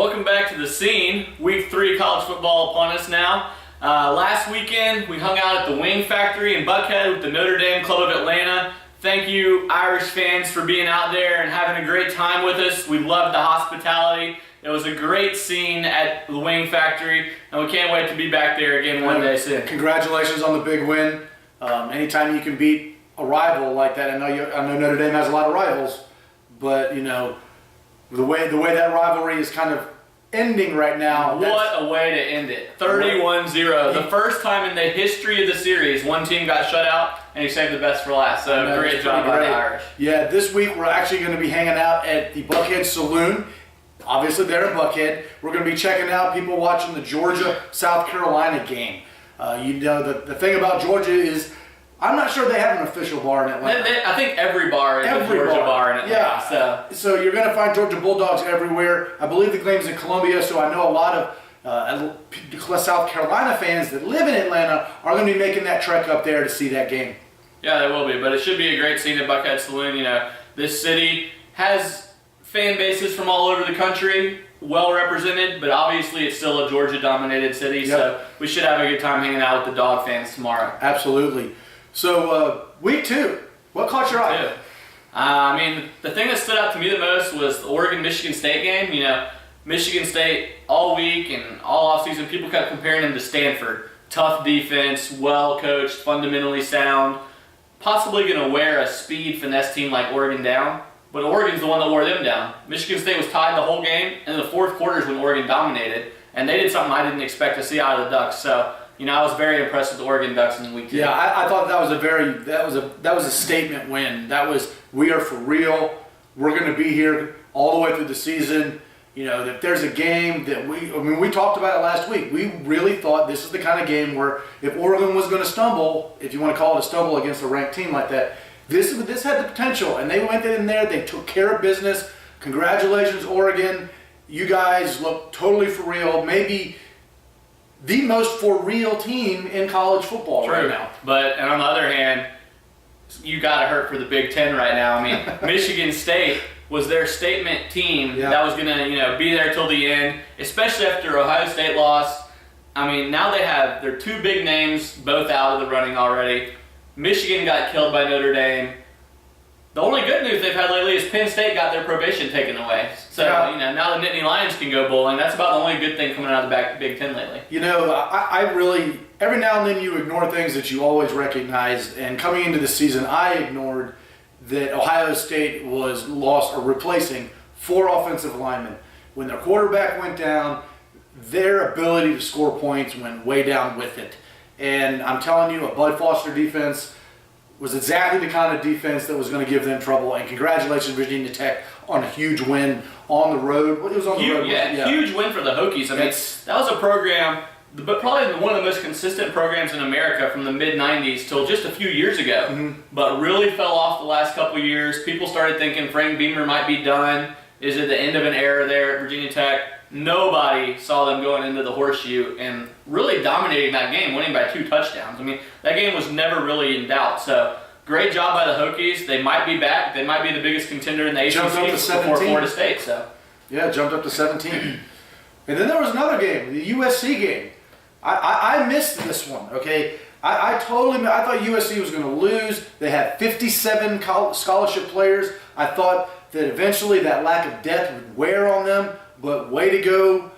Welcome back to the scene. Week 3 college football upon us now. Last weekend we hung out at the Wing Factory in Buckhead with the Notre Dame Club of Atlanta. Thank you Irish fans for being out there and having a great time with us. We loved the hospitality. It was a great scene at the Wing Factory, and we can't wait to be back there again one day soon. Congratulations on the big win. Anytime you can beat a rival like that, I know Notre Dame has a lot of rivals, but you know the way that rivalry is kind of ending right now. What a way to end it. 31-0. The first time in the history of the series, one team got shut out, and you saved the best for last. So great job by the Irish. Yeah, this week we're actually going to be hanging out at the Buckhead Saloon. Obviously, they're in Buckhead. We're going to be checking out people watching the Georgia-South Carolina game. The thing about Georgia is, I'm not sure they have an official bar in Atlanta. I think every bar is a Georgia bar in Atlanta. Yeah. So you're going to find Georgia Bulldogs everywhere. I believe the game's in Columbia, so I know a lot of South Carolina fans that live in Atlanta are going to be making that trek up there to see that game. Yeah, they will be. But it should be a great scene at Buckhead Saloon. You know, this city has fan bases from all over the country, well represented, but obviously it's still a Georgia-dominated city, Yep. So we should have a good time hanging out with the Dog fans tomorrow. Absolutely. So, week 2, what caught your eye? The thing that stood out to me the most was the Oregon-Michigan State game. You know, Michigan State all week and all offseason, people kept comparing them to Stanford. Tough defense, well-coached, fundamentally sound, possibly going to wear a speed finesse team like Oregon down. But Oregon's the one that wore them down. Michigan State was tied the whole game, and in the fourth quarters when Oregon dominated, and they did something I didn't expect to see out of the Ducks. So, you know, I was very impressed with the Oregon Ducks in week 2. Yeah, I thought that was a statement win. That was, we are for real. We're going to be here all the way through the season. You know, if there's a game that we talked about it last week. We really thought this is the kind of game where if Oregon was going to stumble, if you want to call it a stumble against a ranked team like that, this had the potential, and they went in there. They took care of business. Congratulations, Oregon. You guys look totally for real. Maybe the most for real team in college football right now. But on the other hand, you got to hurt for the Big Ten right now. I mean, Michigan State was their statement team that was going to be there till the end, especially after Ohio State lost. I mean, now they have their 2 big names both out of the running already. Michigan got killed by Notre Dame. The only good news they've had lately is Penn State got their probation taken away. So, now the Nittany Lions can go bowling. That's about the only good thing coming out of the Big Ten lately. You know, I really, every now and then you ignore things that you always recognize. And coming into the season, I ignored that Ohio State was replacing 4 offensive linemen. When their quarterback went down, their ability to score points went way down with it. And I'm telling you, a Bud Foster defense was exactly the kind of defense that was going to give them trouble. And congratulations, Virginia Tech, on a huge win on the road. It was on the road. Yeah, huge win for the Hokies. I mean, that was a program, but probably one of the most consistent programs in America from the mid-'90s till just a few years ago. Mm-hmm. But really fell off the last couple of years. People started thinking Frank Beamer might be done. Is it the end of an era there at Virginia Tech? Nobody saw them going into the horseshoe and really dominating that game, winning by 2 touchdowns. I mean, that game was never really in doubt. So, great job by the Hokies. They might be back. They might be the biggest contender in the ACC before Florida State. So, yeah, jumped up to 17. And then there was another game, the USC game. I missed this one, okay? I thought USC was going to lose. They had 57 scholarship players. I thought that eventually that lack of depth would wear on them. But way to go.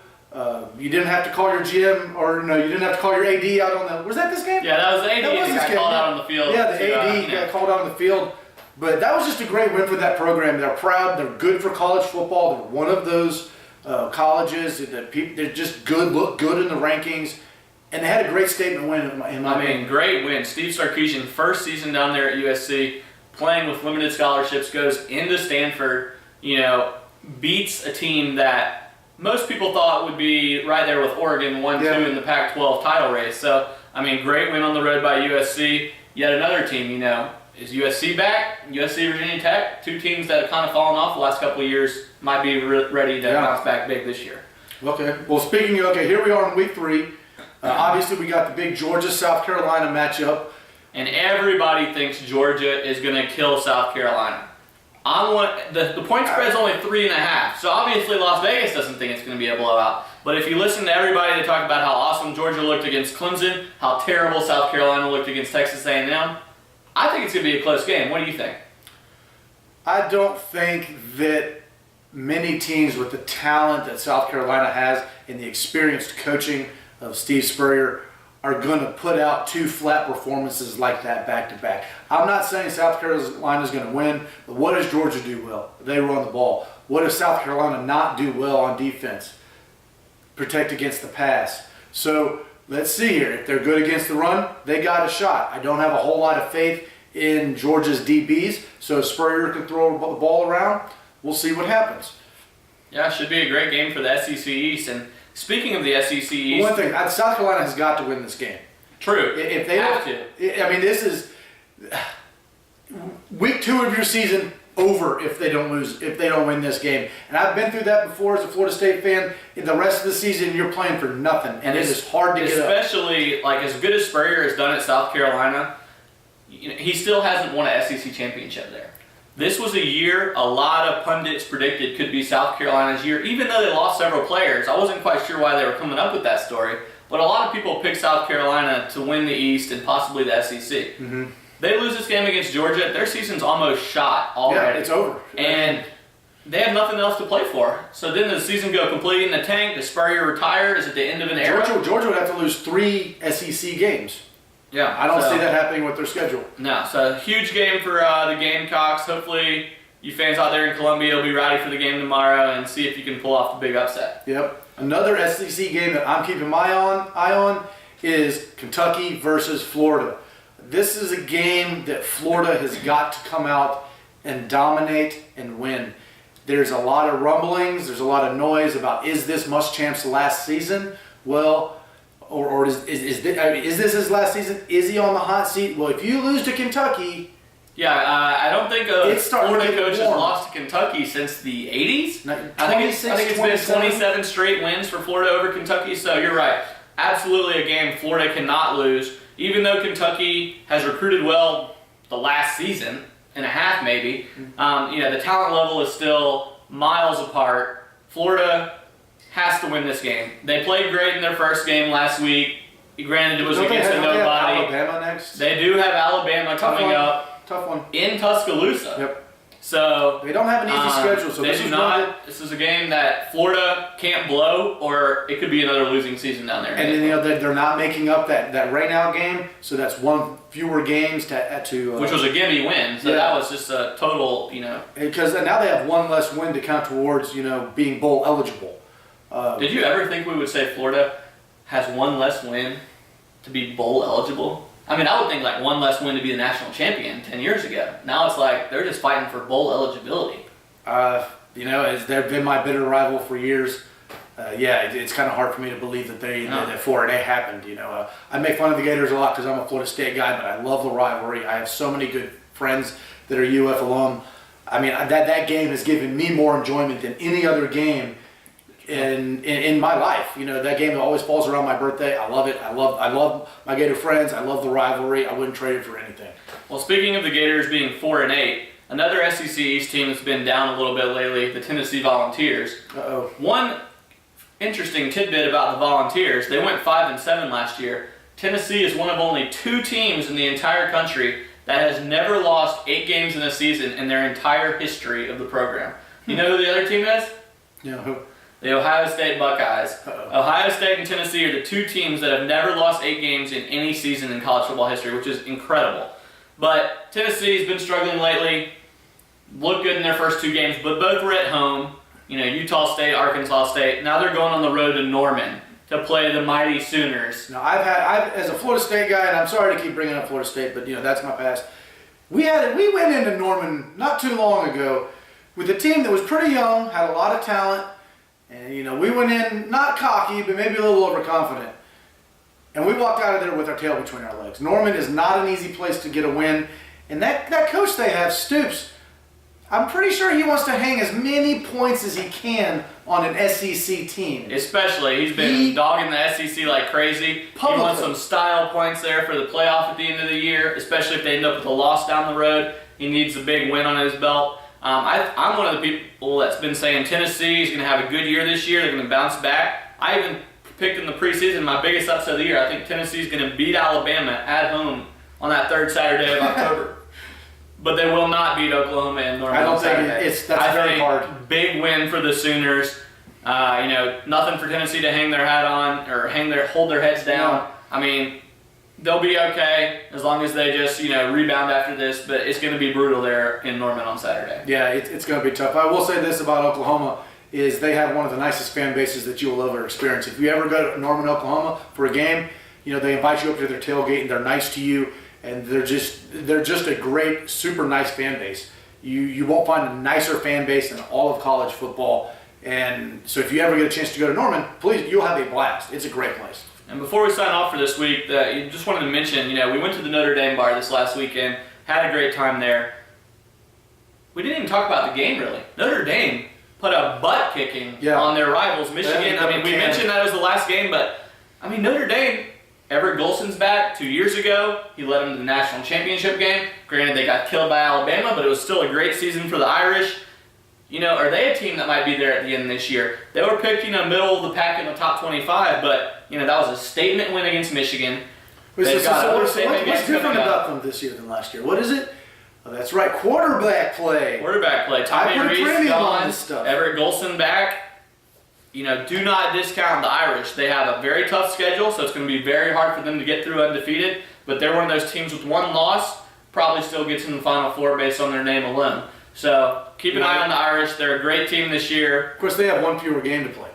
You didn't have to call your GM, you didn't have to call your AD out on the... Was that this game? Yeah, that was the AD that got called out on the field. Yeah, the AD got called out on the field. But that was just a great win for that program. They're proud. They're good for college football. They're one of those colleges that they're just good, look good in the rankings. And they had a great statement win in my opinion. Great win. Steve Sarkisian, first season down there at USC, playing with limited scholarships, goes into Stanford, beats a team that most people thought would be right there with Oregon 1-2 in the Pac-12 title race. So, great win on the road by USC. Yet another team, is USC back? USC, Virginia Tech, 2 teams that have kind of fallen off the last couple of years, might be ready to bounce back big this year. Okay. Well, here we are in week 3. Obviously, we got the big Georgia-South Carolina matchup. And everybody thinks Georgia is going to kill South Carolina. The point spread is only 3.5, so obviously Las Vegas doesn't think it's going to be a blowout. But if you listen to everybody, they talk about how awesome Georgia looked against Clemson, how terrible South Carolina looked against Texas A&M. I think it's going to be a close game. What do you think? I don't think that many teams with the talent that South Carolina has and the experienced coaching of Steve Spurrier are going to put out two flat performances like that back to back. I'm not saying South Carolina is going to win, but what does Georgia do well? They run the ball. What does South Carolina not do well on defense? Protect against the pass. So let's see here. If they're good against the run, they got a shot. I don't have a whole lot of faith in Georgia's DBs, so Spurrier can throw the ball around. We'll see what happens. Yeah, it should be a great game for the SEC East. And speaking of the SEC East, one thing, South Carolina has got to win this game. True. If they have to. I mean, this is week 2 of your season over if they don't win this game. And I've been through that before as a Florida State fan. In the rest of the season, you're playing for nothing, and it is hard to get up. Especially, like, as good as Spurrier has done at South Carolina, he still hasn't won an SEC championship there. This was a year a lot of pundits predicted could be South Carolina's year, even though they lost several players. I wasn't quite sure why they were coming up with that story, but a lot of people picked South Carolina to win the East and possibly the SEC. Mm-hmm. They lose this game against Georgia, their season's almost shot already. Yeah, it's over. And they have nothing else to play for. So then the season go completely in the tank. Does Spurrier retire? Is it the end of an era? Georgia would have to lose 3 SEC games. Yeah, I don't see that happening with their schedule. No, so huge game for the Gamecocks. Hopefully you fans out there in Columbia will be ready for the game tomorrow and see if you can pull off the big upset. Yep. Another SEC game that I'm keeping my eye on is Kentucky versus Florida. This is a game that Florida has got to come out and dominate and win. There's a lot of rumblings, there's a lot of noise about, is this Muschamp's last season? Well, or is this his last season? Is he on the hot seat? Well, if you lose to Kentucky... Yeah, I don't think a Florida coach has lost to Kentucky since the 80s. I think it's been 27 straight wins for Florida over Kentucky, so you're right. Absolutely a game Florida cannot lose. Even though Kentucky has recruited well the last season and a half maybe, the talent level is still miles apart. Florida has to win this game. They played great in their first game last week. Granted, it was against a nobody. Alabama next? They do have Alabama coming up. Tough one. In Tuscaloosa. Yep. So they don't have an easy schedule. So they do not. This is a game that Florida can't blow, or it could be another losing season down there. And then they're not making up that rain out game, so that's one fewer games to which was a gimme win. So that was just a total, Because now they have one less win to count towards being bowl eligible. Did you ever think we would say Florida has one less win to be bowl eligible? I mean, I would think like one less win to be the national champion 10 years ago. Now it's like they're just fighting for bowl eligibility. They've been my bitter rival for years. It's kind of hard for me to believe that that 4-8 happened. I make fun of the Gators a lot because I'm a Florida State guy, but I love the rivalry. I have so many good friends that are UF alum. I mean, that game has given me more enjoyment than any other game in my life. That game always falls around my birthday. I love it. I love my Gator friends. I love the rivalry. I wouldn't trade it for anything. Well, speaking of the Gators being 4-8, another SEC East team that's been down a little bit lately, the Tennessee Volunteers. One interesting tidbit about the Volunteers, they went 5-7 last year. Tennessee is one of only 2 teams in the entire country that has never lost 8 games in a season in their entire history of the program. You know who the other team is? Yeah, who? The Ohio State Buckeyes. Ohio State and Tennessee are the 2 teams that have never lost 8 games in any season in college football history, which is incredible. But Tennessee's been struggling lately. Looked good in their first 2 games, but both were at home. Utah State, Arkansas State. Now they're going on the road to Norman to play the mighty Sooners. Now I've as a Florida State guy, and I'm sorry to keep bringing up Florida State, but that's my past. We went into Norman not too long ago with a team that was pretty young, had a lot of talent. And, we went in not cocky, but maybe a little overconfident. And we walked out of there with our tail between our legs. Norman is not an easy place to get a win. And that coach they have, Stoops, I'm pretty sure he wants to hang as many points as he can on an SEC team. Especially, he's been dogging the SEC like crazy. Publicly. He wants some style points there for the playoff at the end of the year, especially if they end up with a loss down the road. He needs a big win on his belt. I'm one of the people that's been saying Tennessee is going to have a good year this year. They're going to bounce back. I even picked in the preseason my biggest upset of the year. I think Tennessee is going to beat Alabama at home on that third Saturday of October. But they will not beat Oklahoma in Norman. I don't think Saturday. that's very hard. Big win for the Sooners. Nothing for Tennessee to hang their hat on or hold their heads down. No. I mean, they'll be okay as long as they just rebound after this. But it's going to be brutal there in Norman on Saturday. Yeah, it's going to be tough. I will say this about Oklahoma is they have one of the nicest fan bases that you will ever experience. If you ever go to Norman, Oklahoma for a game, they invite you up to their tailgate and they're nice to you. And they're just a great, super nice fan base. You won't find a nicer fan base in all of college football. And so if you ever get a chance to go to Norman, please, you'll have a blast. It's a great place. And before we sign off for this week, just wanted to mention, we went to the Notre Dame bar this last weekend, had a great time there. We didn't even talk about the game, really. Notre Dame put a butt kicking on their rivals, Michigan. We mentioned that it was the last game, but, Notre Dame, Everett Golson's back 2 years ago. He led them to the national championship game. Granted, they got killed by Alabama, but it was still a great season for the Irish. Are they a team that might be there at the end of this year? They were picked, middle of the pack in the top 25, but, that was a statement win against Michigan. What's different about them this year than last year? What is it? Oh, that's right, quarterback play. Tommy Rees gone, stuff. Everett Golson back. Do not discount the Irish. They have a very tough schedule, so it's going to be very hard for them to get through undefeated. But they're one of those teams with one loss, probably still gets in the Final Four based on their name alone. So keep an eye on the Irish. They're a great team this year. Of course, they have one fewer game to play.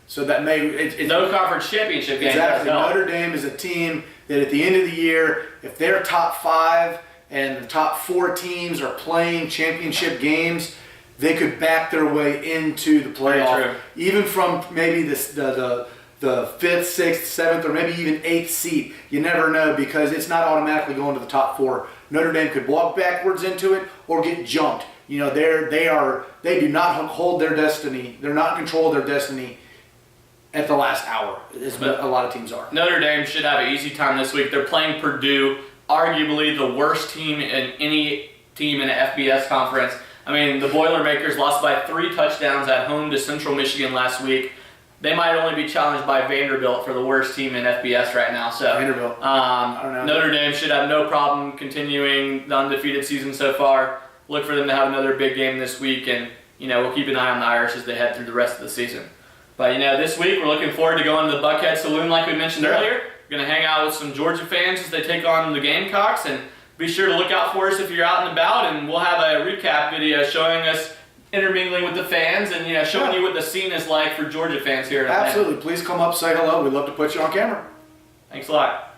So that may... no conference championship game. Exactly. Notre Dame is a team that at the end of the year, if they're top 5 and the top 4 teams are playing championship games, they could back their way into the playoff, even from maybe the 5th, 6th, 7th, or maybe even 8th seed. You never know because it's not automatically going to the top 4. Notre Dame could walk backwards into it or get jumped. They do not hold their destiny. They're not in control of their destiny at the last hour, as a lot of teams are. Notre Dame should have an easy time this week. They're playing Purdue, arguably the worst team in any team in an FBS conference. The Boilermakers lost by 3 touchdowns at home to Central Michigan last week. They might only be challenged by Vanderbilt for the worst team in FBS right now. So Vanderbilt. I don't know. Notre Dame should have no problem continuing the undefeated season so far. Look for them to have another big game this week, and we'll keep an eye on the Irish as they head through the rest of the season. But this week we're looking forward to going to the Buckhead Saloon like we mentioned earlier. We're going to hang out with some Georgia fans as they take on the Gamecocks, and be sure to look out for us if you're out and about, and we'll have a recap video showing us intermingling with the fans and showing you what the scene is like for Georgia fans here in Atlanta. Absolutely. Please come up, say hello. We'd love to put you on camera. Thanks a lot.